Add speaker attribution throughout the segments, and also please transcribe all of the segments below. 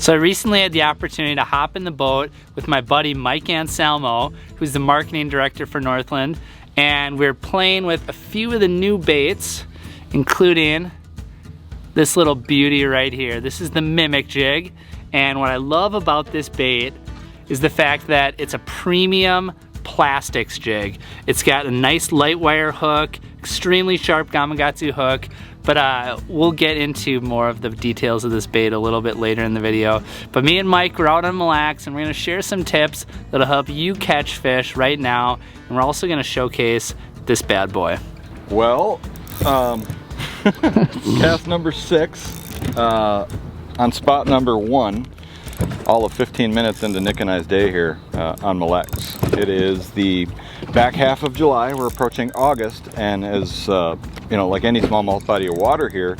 Speaker 1: So I recently had the opportunity to hop in the boat with my buddy Mike Anselmo, who's the marketing director for Northland, and we're playing with a few of the new baits, including this little beauty right here. This is the Mimic Jig, and what I love about this bait is the fact that it's a premium plastics jig. It's got a nice light wire hook, extremely sharp Gamakatsu hook, but we'll get into more of the details of this bait a little bit later in the video. But me and Mike, we're out on Mille Lacs, and we're gonna share some tips that'll help you catch fish right now, and we're also gonna showcase this bad boy.
Speaker 2: Well, cast number 6 on spot number 1, all of 15 minutes into Nick and I's day here on Mille Lacs. It is the back half of July. We're approaching August, and as you know, like any smallmouth body of water here,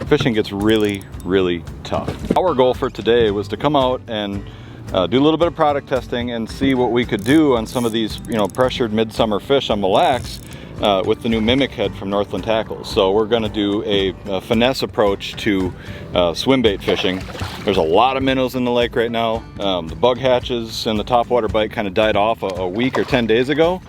Speaker 2: fishing gets really, really tough. Our goal for today was to come out and do a little bit of product testing and see what we could do on some of these, you know, pressured midsummer fish on Mille Lacs with the new Mimic head from Northland Tackles. So we're going to do a finesse approach to swimbait fishing. There's a lot of minnows in the lake right now. The bug hatches and the topwater bite kind of died off a week or 10 days ago.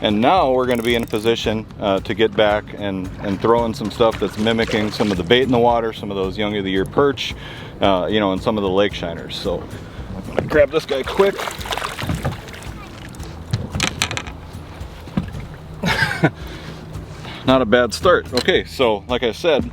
Speaker 2: And now we're going to be in a position to get back and throw in some stuff that's mimicking some of the bait in the water, some of those young of the year perch, you know, and some of the lake shiners. So I'm going to grab this guy quick. Not a bad start. Okay, so like I said,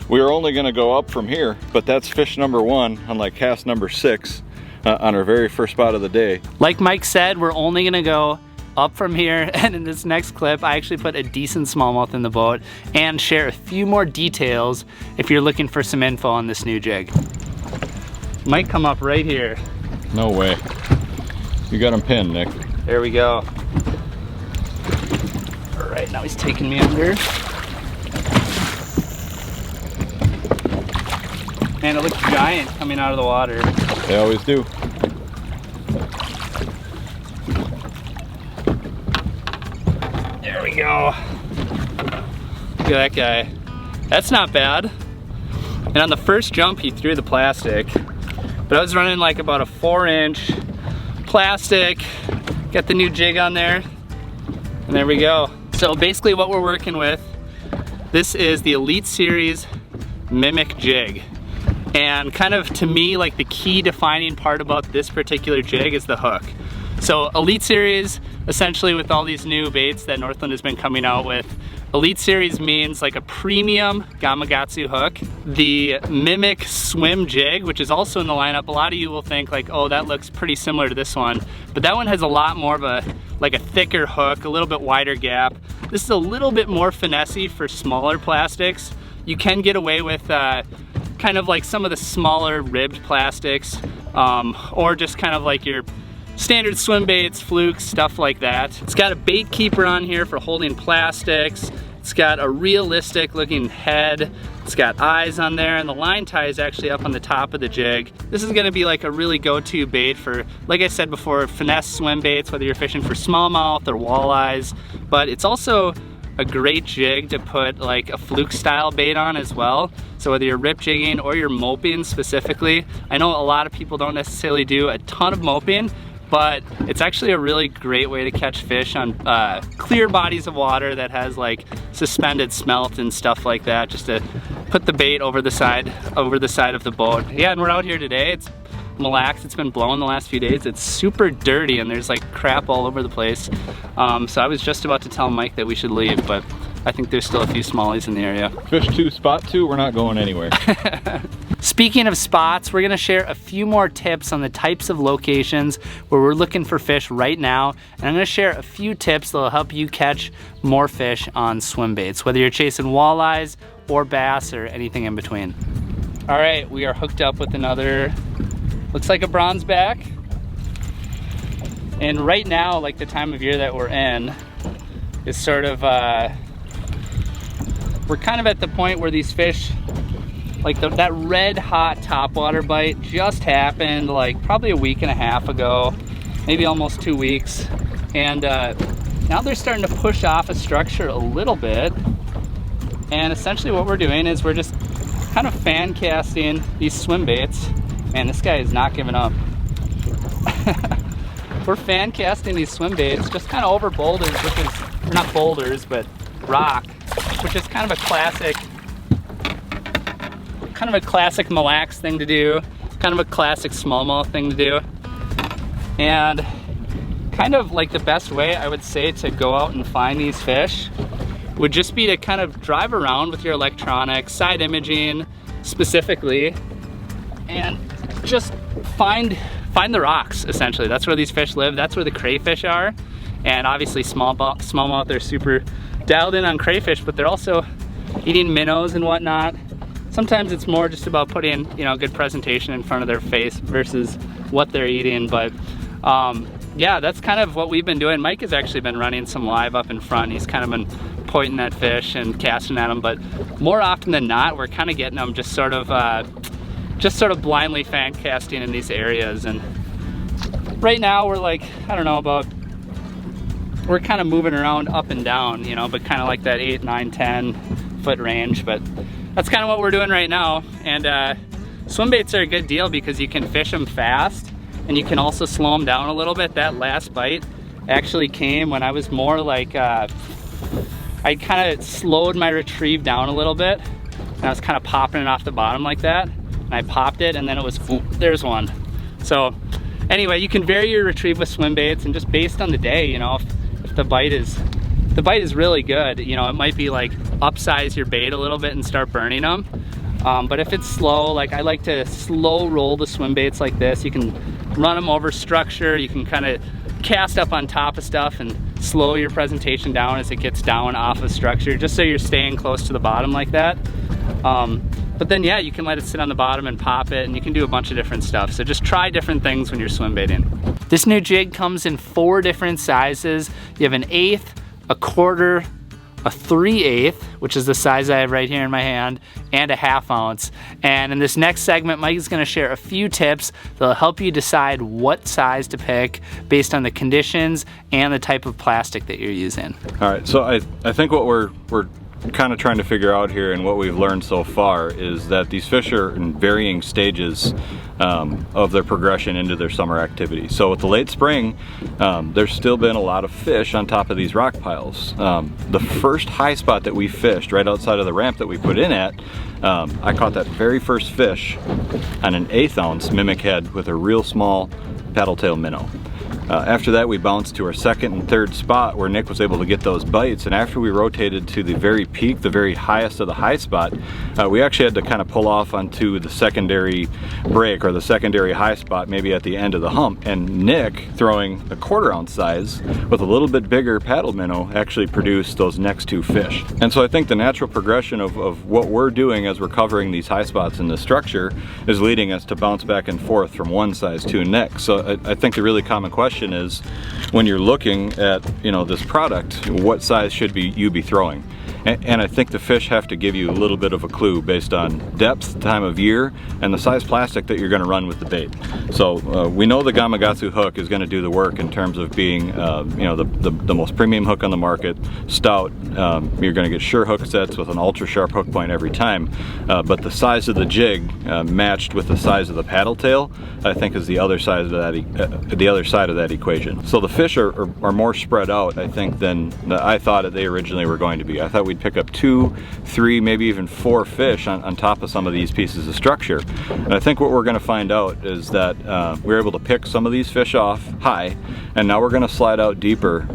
Speaker 2: we are only going to go up from here, but that's fish number 1 on like cast number 6 on our very first spot of the day.
Speaker 1: Like Mike said, we're only going to go up from here, and in this next clip I actually put a decent smallmouth in the boat and share a few more details if you're looking for some info on this new jig. Might come up right here.
Speaker 2: No way. You got him pinned, Nick.
Speaker 1: There we go. All right, now he's taking me under. Man, it looks giant coming out of the water.
Speaker 2: They always do.
Speaker 1: There we go. Look at that guy. That's not bad. And on the first jump, he threw the plastic. But I was running like about a 4-inch plastic. Got the new jig on there. And there we go. So basically what we're working with, this is the Elite Series Mimic Jig. And kind of to me, like the key defining part about this particular jig is the hook. So Elite Series, essentially with all these new baits that Northland has been coming out with, Elite Series means like a premium Gamakatsu hook. The Mimic Swim Jig, which is also in the lineup, a lot of you will think like, oh, that looks pretty similar to this one. But that one has a lot more of a, like a thicker hook, a little bit wider gap. This is a little bit more finessey for smaller plastics. You can get away with kind of like some of the smaller ribbed plastics, or just kind of like your standard swim baits, flukes, stuff like that. It's got a bait keeper on here for holding plastics. It's got a realistic looking head. It's got eyes on there, and the line tie is actually up on the top of the jig. This is gonna be like a really go-to bait for, like I said before, finesse swim baits, whether you're fishing for smallmouth or walleyes. But it's also a great jig to put like a fluke style bait on as well. So whether you're rip jigging or you're moping specifically, I know a lot of people don't necessarily do a ton of moping, but it's actually a really great way to catch fish on clear bodies of water that has like suspended smelt and stuff like that, just to put the bait over the side of the boat. Yeah, and we're out here today. It's Mille Lacs. It's been blowing the last few days. It's super dirty and there's like crap all over the place. So I was just about to tell Mike that we should leave, but I think there's still a few smallies in the area.
Speaker 2: Fish 2, spot 2, we're not going anywhere.
Speaker 1: Speaking of spots, we're gonna share a few more tips on the types of locations where we're looking for fish right now. And I'm gonna share a few tips that'll help you catch more fish on swim baits, whether you're chasing walleyes or bass or anything in between. All right, we are hooked up with another, looks like a bronze back. And right now, like the time of year that we're in, is sort of, we're kind of at the point where these fish, like that red hot topwater bite just happened like probably a week and a half ago, maybe almost 2 weeks. And now they're starting to push off a structure a little bit. And essentially what we're doing is we're just kind of fan casting these swim baits Man, this guy is not giving up. We're fan casting these swim baits just kind of over boulders, which is, or not boulders, but rock, which is kind of a classic Mille Lacs thing to do, kind of a classic smallmouth thing to do. And kind of like the best way I would say to go out and find these fish would just be to kind of drive around with your electronics, side imaging specifically, and just find the rocks, essentially. That's where these fish live. That's where the crayfish are. And obviously smallmouth, they're super dialed in on crayfish, but they're also eating minnows and whatnot. Sometimes it's more just about putting, you know, good presentation in front of their face versus what they're eating. But yeah, that's kind of what we've been doing. Mike has actually been running some live up in front. He's kind of been pointing at fish and casting at them, but more often than not, we're kind of getting them just sort of blindly fan casting in these areas. And right now we're like, I don't know, we're kind of moving around up and down, you know, but kind of like that 8, 9, 10 foot range. But that's kind of what we're doing right now. And swim baits are a good deal because you can fish them fast and you can also slow them down a little bit. That last bite actually came when I was more like, I kind of slowed my retrieve down a little bit, and I was kind of popping it off the bottom like that. And I popped it, and then it was, ooh, there's one. So anyway, you can vary your retrieve with swim baits, and just based on the day, you know, if the bite is really good, you know, it might be like upsize your bait a little bit and start burning them. But if it's slow, like I like to slow roll the swim baits like this. You can run them over structure. You can kind of cast up on top of stuff and slow your presentation down as it gets down off of structure, just so you're staying close to the bottom like that. But then yeah, you can let it sit on the bottom and pop it, and you can do a bunch of different stuff. So just try different things when you're swim baiting. This new jig comes in 4 different sizes. You have an 1/8, a 1/4, a 3/8, which is the size I have right here in my hand, and a 1/2 ounce. And in this next segment, Mike is going to share a few tips that'll help you decide what size to pick based on the conditions and the type of plastic that you're using.
Speaker 2: All right, so I think what we're kind of trying to figure out here, and what we've learned so far, is that these fish are in varying stages of their progression into their summer activity. So with the late spring, there's still been a lot of fish on top of these rock piles. The first high spot that we fished right outside of the ramp that we put in at, I caught that very first fish on an 1/8 ounce mimic head with a real small paddle tail minnow. After that, we bounced to our second and third spot where Nick was able to get those bites, and after we rotated to the very peak, the very highest of the high spot, we actually had to kind of pull off onto the secondary break, or the secondary high spot, maybe at the end of the hump, and Nick, throwing a 1/4 ounce size with a little bit bigger paddle minnow, actually produced those next 2 fish. And so I think the natural progression of what we're doing as we're covering these high spots in the structure is leading us to bounce back and forth from one size to next. So I think the really common question is, when you're looking at, you know, this product, what size should you be throwing? And I think the fish have to give you a little bit of a clue based on depth, time of year, and the size plastic that you're going to run with the bait. So we know the Gamakatsu hook is going to do the work in terms of being, you know, the most premium hook on the market, stout. You're going to get sure hook sets with an ultra sharp hook point every time. But the size of the jig matched with the size of the paddle tail, I think, is the other side of that equation. So the fish are more spread out, I think, than I thought they originally were going to be. I thought we'd pick up 2, 3, maybe even 4 fish on top of some of these pieces of structure. And I think what we're going to find out is that we're able to pick some of these fish off high, and now we're going to slide out deeper,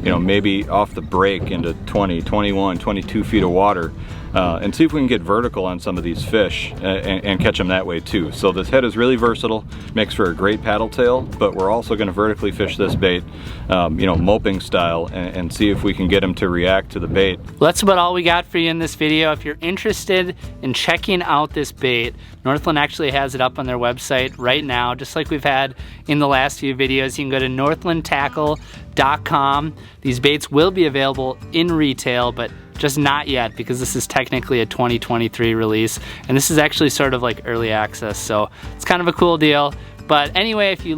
Speaker 2: you know, maybe off the break into 20, 21, 22 feet of water, and see if we can get vertical on some of these fish and catch them that way too. So this head is really versatile, makes for a great paddle tail, but we're also going to vertically fish this bait, you know, moping style, and see if we can get them to react to the bait.
Speaker 1: Well, that's about all we got for you in this video. If you're interested in checking out this bait, Northland actually has it up on their website right now, just like we've had in the last few videos. You can go to northlandtackle.com. These baits will be available in retail, but just not yet, because this is technically a 2023 release, and this is actually sort of like early access, so it's kind of a cool deal. But anyway, if you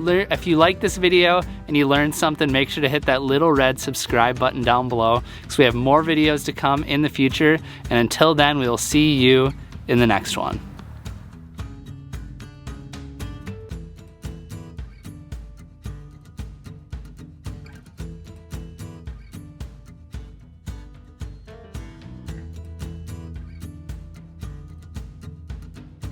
Speaker 1: like this video and you learned something, make sure to hit that little red subscribe button down below, because we have more videos to come in the future. And until then, we will see you in the next one.